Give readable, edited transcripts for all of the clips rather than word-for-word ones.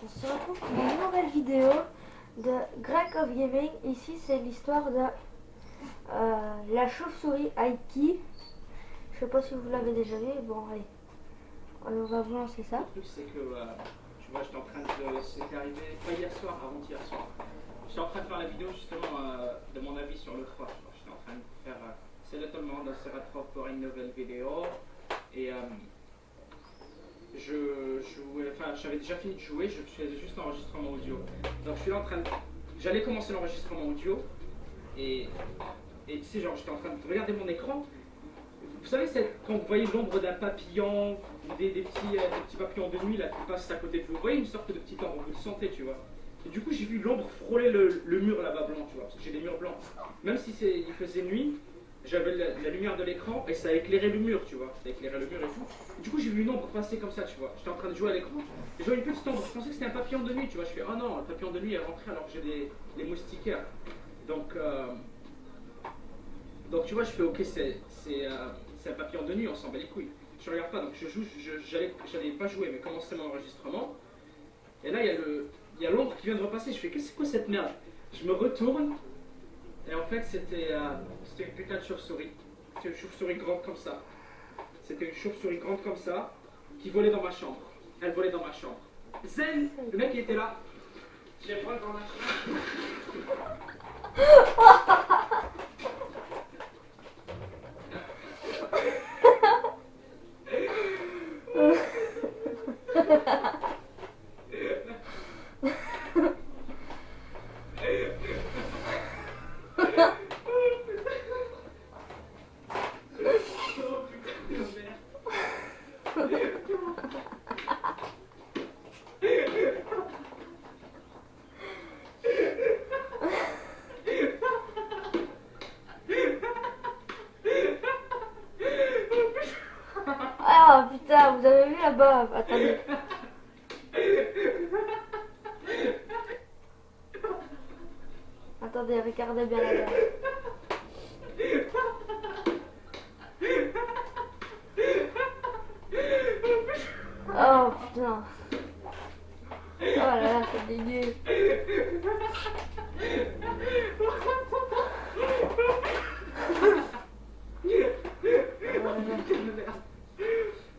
On se retrouve pour une nouvelle vidéo de Greg of Gaming. Ici c'est l'histoire de la chauve-souris Aiki. Je sais pas si vous l'avez déjà vu. Bon allez, on va vous lancer ça. Le truc c'est que tu vois, j'étais en train de... C'était arrivé pas hier soir, avant-hier soir. J'étais en train de faire la vidéo justement de mon avis sur le 3. J'étais en train de faire c'est le monde de Seratrop pour une nouvelle vidéo. Et j'avais déjà fini de jouer, je faisais juste l'enregistrement audio. Donc je suis là en train de... J'allais commencer l'enregistrement audio et tu sais, genre j'étais en train de regarder mon écran. Vous savez, quand vous voyez l'ombre d'un papillon, ou des petits papillons de nuit là, qui passent à côté de vous, vous voyez une sorte de petite ombre, vous le sentez, tu vois. Et du coup, j'ai vu l'ombre frôler le mur là-bas blanc, tu vois, parce que j'ai des murs blancs. Même si il faisait nuit, j'avais la lumière de l'écran et ça éclairait le mur, tu vois. Ça éclairait le mur et tout. Et du coup, j'ai vu une ombre passer comme ça, tu vois. J'étais en train de jouer à l'écran et je vois une petite ombre. Je pensais que c'était un papillon de nuit, tu vois. Je fais, oh non, le papillon de nuit est rentré alors que j'ai des moustiquaires. Donc tu vois, je fais, ok, c'est un papillon de nuit, on s'en bat les couilles. Je regarde pas, donc je joue, j'allais pas jouer, mais commencer mon enregistrement. Et là, il y a l'ombre qui vient de repasser. Je fais, qu'est-ce que c'est quoi cette merde? Je me retourne, et en fait, c'était une putain de chauve-souris. C'était une chauve-souris grande comme ça. C'était une chauve-souris grande comme ça, qui volait dans ma chambre. Elle volait dans ma chambre. Zen, le mec qui était là. Je l'ai pris dans ma chambre. Ah putain, vous avez vu là-bas? Attendez. Attendez, regardez bien là-bas. Oh putain. Oh là là, c'est dégueu.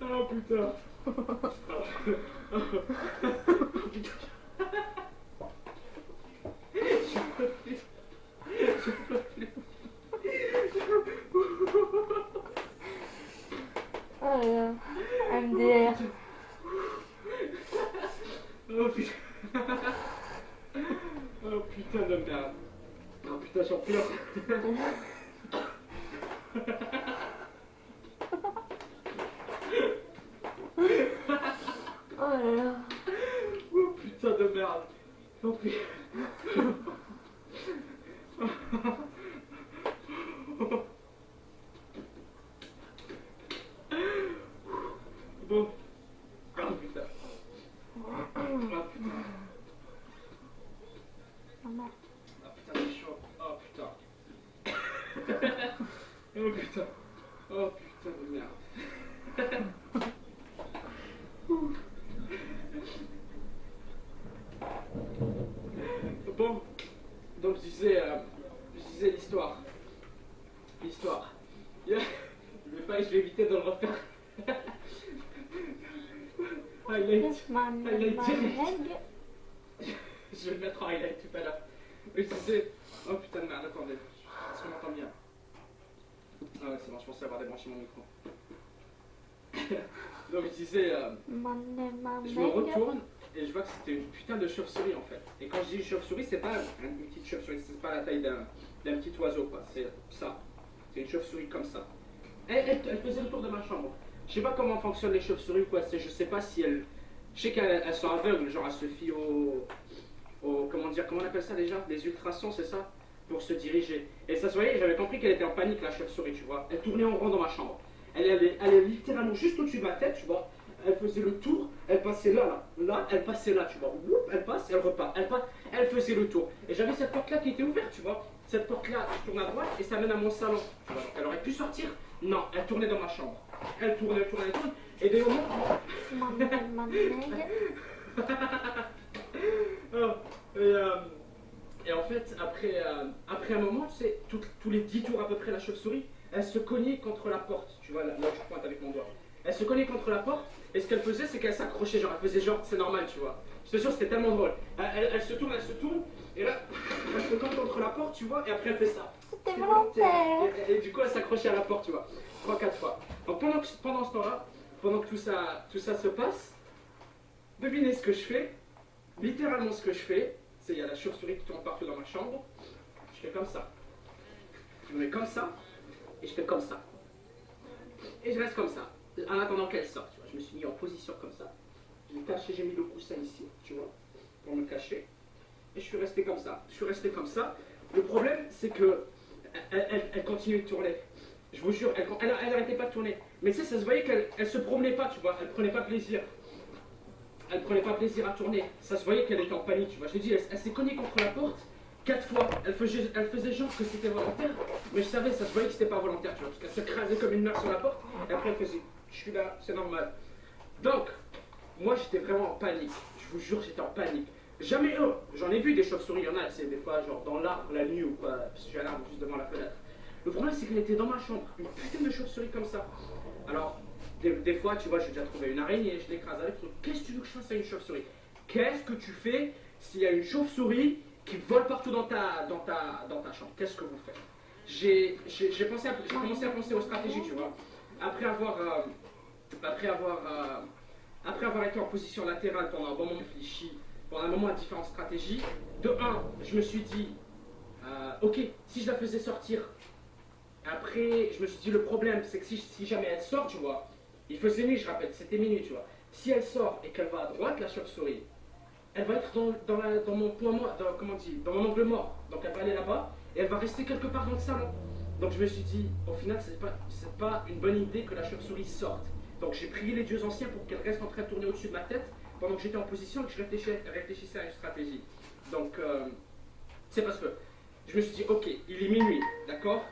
Oh putain. Oh là là, MDR. Oh putain. Oh putain de merde. Oh putain, j'en pleure. Oh là là. Oh putain de merde. Oh putain. Bon. Oh putain. Oh putain. Maman. Ah putain, c'est chaud. Oh putain. Oh putain. Oh putain de merde. Bon, donc je disais l'histoire. L'histoire. Je vais éviter de le refaire. Highlight. Highlight direct. Je vais le mettre en highlight tout à l'heure. Je disais, oh putain de merde, attendez. Est-ce qu'on m'entend bien? Ah ouais, c'est bon, je pensais avoir débranché mon micro. Donc je disais, je me retourne et je vois que c'était une putain de chauve-souris en fait. Et quand je dis chauve-souris, c'est pas une petite chauve-souris, c'est pas la taille d'un petit oiseau quoi, c'est ça. C'est une chauve-souris comme ça. Elle faisait le tour de ma chambre. Je sais pas comment fonctionnent les chauves-souris ou quoi, je sais pas si elles... Je sais qu'elles sont aveugles, genre elles se fient comment on appelle ça déjà? Des ultrasons, c'est ça? Pour se diriger. Et ça se voyait, j'avais compris qu'elle était en panique la chauve-souris, tu vois. Elle tournait en rond dans ma chambre. Elle est littéralement juste au-dessus de ma tête, tu vois. Elle faisait le tour, elle passait là, elle passait là, tu vois. Oup, elle passe, elle repart, elle faisait le tour. Et j'avais cette porte-là qui était ouverte, tu vois. Cette porte-là, je tourne à droite et ça mène à mon salon. Tu vois. Donc elle aurait pu sortir. Non, elle tournait dans ma chambre. Elle tournait. Et des moments... fait, après un moment, tu sais, tous les 10 tours à peu près, la chauve-souris, elle se cognait contre la porte. Tu vois, là où je pointe avec mon doigt. Elle se cognait contre la porte, et ce qu'elle faisait, c'est qu'elle s'accrochait, genre, elle faisait genre, c'est normal, tu vois. Je te jure, c'était tellement drôle. Elle se tourne, et là, elle se cogne contre la porte, tu vois, et après elle fait ça. C'était volontaire. Et du coup, elle s'accrochait à la porte, tu vois, 3-4 fois. Donc pendant ce temps-là, pendant que tout ça se passe, devinez ce que je fais. Littéralement, ce que je fais, c'est il y a la chauve-souris qui tourne partout dans ma chambre. Je fais comme ça. Je me mets comme ça, et je fais comme ça. Et je reste comme ça, en attendant qu'elle sorte, tu vois. Je me suis mis en position comme ça. J'ai mis le coussin ici, tu vois, pour me cacher. Et je suis resté comme ça. Le problème, c'est que elle continuait de tourner. Je vous jure, elle arrêtait pas de tourner. Mais tu sais, ça se voyait qu'elle se promenait pas, tu vois. Elle prenait pas plaisir. Elle prenait pas plaisir à tourner. Ça se voyait qu'elle était en panique, tu vois. Je te dis, elle s'est cognée contre la porte 4 fois. Elle faisait genre que c'était volontaire. Mais je savais, ça se voyait que c'était pas volontaire, tu vois. Parce qu'elle s'écrasait comme une mère sur la porte. Et après, elle faisait, je suis là, c'est normal. Donc, moi, j'étais vraiment en panique. Je vous jure, j'étais en panique. Jamais eux. J'en ai vu des chauves-souris, il y en a, c'est des fois genre dans l'arbre la nuit ou quoi, parce que j'ai un arbre juste devant la fenêtre. Le problème, c'est qu'elle était dans ma chambre, une putain de chauve-souris comme ça. Alors, des fois, tu vois, j'ai déjà trouvé une araignée, je l'écrase avec. Qu'est-ce que tu veux que je fasse à une chauve-souris? Qu'est-ce que tu fais s'il y a une chauve-souris qui vole partout dans ta chambre? Qu'est-ce que vous faites? J'ai commencé à penser aux stratégies, tu vois. Après avoir été en position latérale pendant un bon moment réfléchi, pendant un moment à différentes stratégies, de 1, je me suis dit, ok, si je la faisais sortir, après, je me suis dit, le problème, c'est que si jamais elle sort, tu vois, il faisait nuit, je rappelle, c'était minuit, tu vois. Si elle sort et qu'elle va à droite, la chauve-souris, elle va être dans mon point mort, dans mon angle mort. Donc elle va aller là-bas et elle va rester quelque part dans le salon. Donc je me suis dit, au final, c'est pas une bonne idée que la chauve-souris sorte. Donc j'ai prié les dieux anciens pour qu'elle reste en train de tourner au-dessus de ma tête pendant que j'étais en position et que je réfléchissais à une stratégie. Donc c'est parce que je me suis dit, ok, il est minuit, d'accord?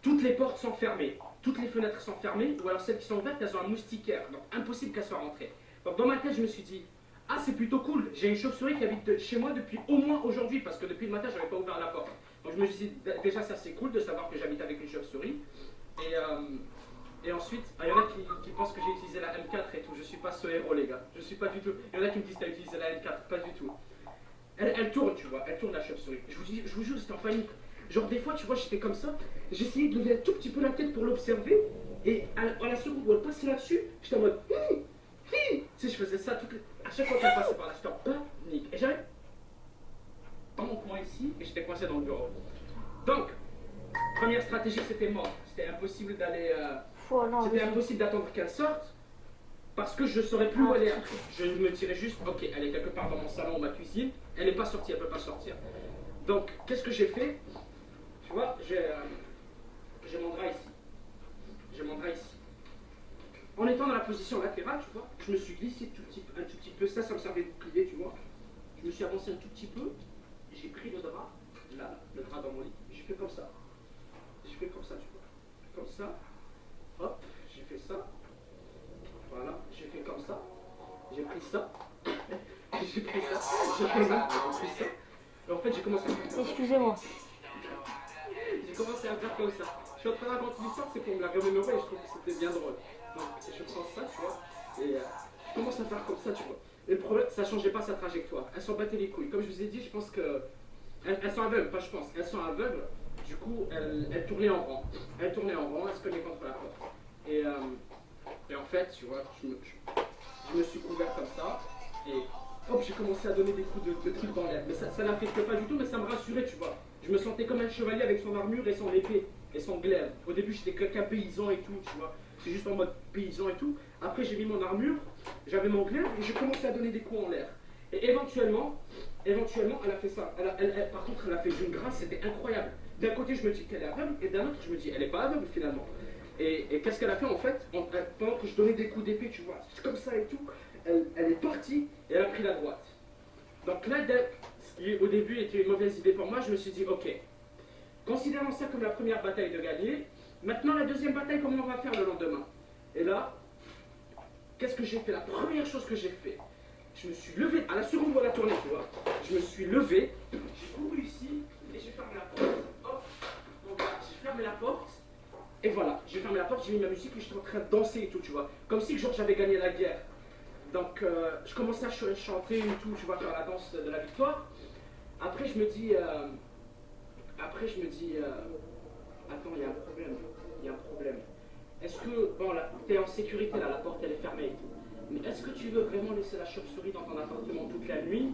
Toutes les portes sont fermées, toutes les fenêtres sont fermées, ou alors celles qui sont ouvertes, elles ont un moustiquaire, donc impossible qu'elles soient rentrées. Donc dans ma tête, je me suis dit, ah c'est plutôt cool, j'ai une chauve-souris qui habite chez moi depuis au moins aujourd'hui, parce que depuis le matin, je n'avais pas ouvert la porte. Donc je me suis dit, déjà ça c'est cool de savoir que j'habite avec une chauve-souris. Et ensuite, il y en a qui pensent que j'ai utilisé la M4 et tout, je suis pas ce héros les gars, je suis pas du tout. Il y en a qui me disent, t'as utilisé la M4, pas du tout. Elle tourne, tu vois, elle tourne la chauve-souris. Je vous jure, j'étais en panique. Genre des fois, tu vois, j'étais comme ça, j'essayais de lever un tout petit peu la tête pour l'observer, et à la seconde où elle passait là-dessus, j'étais en mode tu sais, je faisais ça à chaque fois qu'elle passait par là, j'étais en panique. Et j'arrive dans mon coin ici, et j'étais coincé dans le bureau. Donc, première stratégie, c'était mort. C'était impossible d'aller. C'était impossible d'attendre qu'elle sorte, parce que je ne saurais plus où elle est après. Je me dirais juste, ok, elle est quelque part dans mon salon ou ma cuisine, elle n'est pas sortie, elle ne peut pas sortir. Donc, qu'est-ce que j'ai fait? Tu vois, j'ai mon drap ici. J'ai mon drap ici. En étant dans la position latérale, tu vois, je me suis glissé un tout petit peu. Ça me servait de bouclier, tu vois. Je me suis avancé un tout petit peu. J'ai pris le drap, là, le drap dans mon lit. J'ai fait comme ça. J'ai fait comme ça, tu vois. Comme ça. Hop, j'ai fait ça. Voilà, j'ai fait comme ça. J'ai pris ça. J'ai pris ça. J'ai pris ça. Et en fait, j'ai commencé à faire. Excusez-moi. J'ai commencé à faire comme ça. Je suis en train de raconter l'histoire, c'est pour me la remémorer et je trouve que c'était bien drôle. Donc je prends ça, tu vois, et je commence à faire comme ça, tu vois. Et le problème, ça changeait pas sa trajectoire. Elles s'en battaient les couilles. Comme je vous ai dit, je pense que. Elles sont aveugles, pas je pense. Elles sont aveugles. Du coup, elles tournaient en rond. Elles tournaient en rond, elles se cognaient contre la porte. Et en fait, tu vois, je me suis couvert comme ça. Et hop, j'ai commencé à donner des coups de trucs dans l'air. Mais ça n'affectait pas du tout, mais ça me rassurait, tu vois. Je me sentais comme un chevalier avec son armure et son épée et son glaive. Au début, j'étais qu'un paysan et tout, tu vois. C'est juste en mode paysan et tout. Après, j'ai mis mon armure, j'avais mon glaive et j'ai commencé à donner des coups en l'air. Et éventuellement, elle a fait ça. Par contre, elle a fait d'une grâce, c'était incroyable. D'un côté, je me dis qu'elle est aveugle, et d'un autre, je me dis, elle n'est pas aveugle finalement. Et qu'est-ce qu'elle a fait en fait? Pendant que je donnais des coups d'épée, tu vois, comme ça et tout, elle est partie et elle a pris la droite. Donc là, ce qui au début était une mauvaise idée pour moi, je me suis dit, ok, considérons ça comme la première bataille de gagner. Maintenant, la deuxième bataille, comment on va faire le lendemain? Et là, qu'est-ce que j'ai fait? La première chose que j'ai fait, je me suis levé, à la seconde où elle a tourné, tu vois, je me suis levé, j'ai couru ici, train de danser et tout, tu vois. Comme si genre j'avais gagné la guerre. Donc je commençais à chanter et tout, tu vois, faire la danse de la victoire. Après je me dis, attends, il y a un problème, il y a un problème. Est-ce que, bon, là, t'es en sécurité, là, la porte elle est fermée et tout. Mais est-ce que tu veux vraiment laisser la chauve-souris dans ton appartement toute la nuit?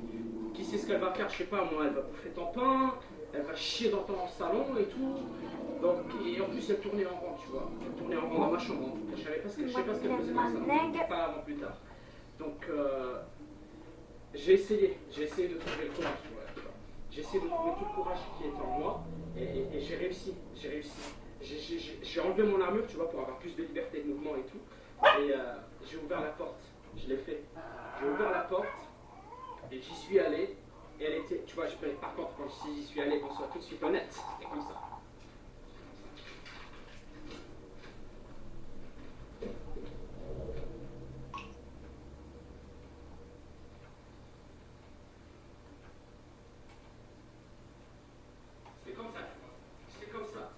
Qui sait ce qu'elle va faire, je sais pas moi, elle va bouffer ton pain, elle va chier dans ton salon et tout. Donc, et en plus elle tournait en rond, tu vois. Elle tournait en rond dans ma chambre en tout cas. Je sais pas ce qu'elle faisait dans le salon, pas avant plus tard. Donc j'ai essayé de trouver le courage, tu vois. J'ai essayé de trouver tout le courage qui est en moi et j'ai réussi. J'ai enlevé mon armure, tu vois, pour avoir plus de liberté de mouvement et tout. Et j'ai ouvert la porte, je l'ai fait. J'ai ouvert la porte et j'y suis allé. Et elle était, tu vois, par contre, quand j'y suis allé, qu'on soit tout de suite honnête, c'était comme ça. C'était comme ça, tu vois. C'était comme ça.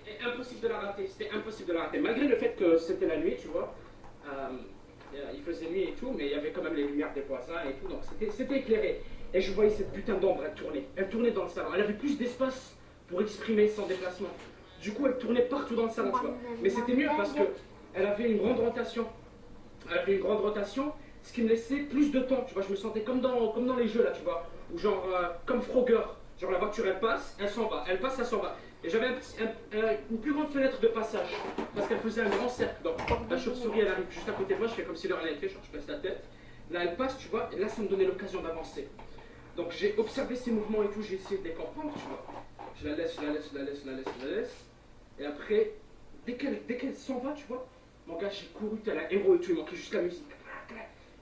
Et impossible de la rater, c'était impossible de la rater. Malgré le fait que c'était la nuit, tu vois. Il faisait nuit et tout, mais il y avait quand même les lumières des voisins et tout, donc c'était éclairé. Et je voyais cette putain d'ombre, elle tournait dans le salon. Elle avait plus d'espace pour exprimer son déplacement. Du coup, elle tournait partout dans le salon, tu vois. Mais c'était mieux parce qu'elle avait une grande rotation. Elle avait une grande rotation, ce qui me laissait plus de temps, tu vois. Je me sentais comme dans les jeux, là, tu vois. Ou genre, comme Frogger. Genre, la voiture, elle passe, elle s'en va. Elle passe, elle s'en va. Et j'avais une plus grande fenêtre de passage, parce qu'elle faisait un grand cercle. Donc la chauve-souris elle arrive juste à côté de moi, je fais comme si de rien n'était, genre je baisse la tête. Là elle passe, tu vois, et là ça me donnait l'occasion d'avancer. Donc j'ai observé ses mouvements et tout, j'ai essayé de les comprendre, tu vois. Je la laisse. Et après, dès qu'elle s'en va, tu vois, mon gars, j'ai couru tel un héros et tout, il manquait juste la musique.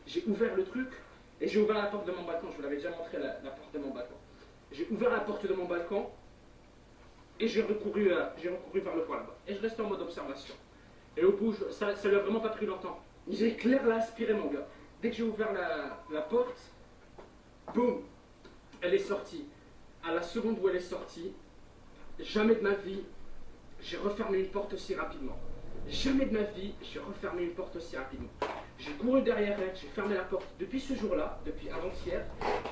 J'ai ouvert le truc, et j'ai ouvert la porte de mon balcon, je vous l'avais déjà montré la porte de mon balcon. J'ai ouvert la porte de mon balcon, et j'ai recouru vers le coin là-bas. Et je restais en mode observation. Et au bout, ça lui a vraiment pas pris longtemps. J'ai clair l'a aspiré, mon gars. Dès que j'ai ouvert la porte, boum, elle est sortie. À la seconde où elle est sortie, jamais de ma vie, j'ai refermé une porte aussi rapidement. Jamais de ma vie, j'ai refermé une porte aussi rapidement. J'ai couru derrière elle, j'ai fermé la porte. Depuis ce jour-là, depuis avant-hier,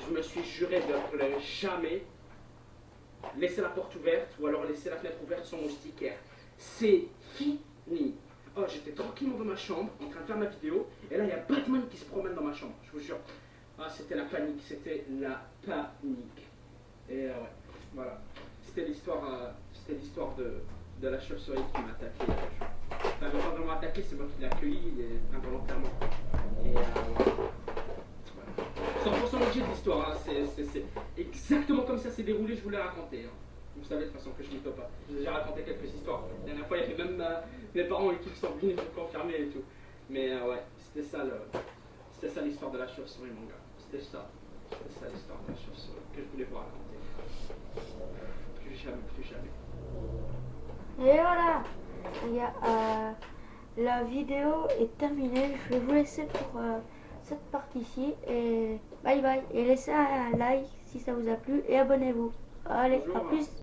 je me suis juré de ne jamais laisser la porte ouverte ou alors laisser la fenêtre ouverte sans moustiquaire. C'est fini. Oh, j'étais tranquillement dans ma chambre en train de faire ma vidéo et là il y a Batman qui se promène dans ma chambre, je vous jure. Ah, c'était la panique, Et ouais, voilà. C'était l'histoire de la chauve-souris qui m'a attaqué. Enfin, elle m'a pas vraiment attaqué, c'est moi qui l'ai accueilli involontairement. Et voilà. 100% legit l'histoire, hein. C'est exactement comme ça s'est déroulé, je vous l'ai raconté. Hein. Vous savez de toute façon que je ne peux pas. J'ai déjà raconté quelques histoires. La dernière fois, il y avait même mes parents et tout qui sont venus me confirmer et tout. Mais ouais, c'était ça l'histoire de la chauve-souris, mon gars. C'était ça l'histoire de la chauve-souris que je voulais vous raconter. Plus jamais. Et voilà, la vidéo est terminée. Je vais vous laisser pour cette partie-ci. Et bye bye. Et laissez un like si ça vous a plu et abonnez-vous. Allez, Bonjour, à plus.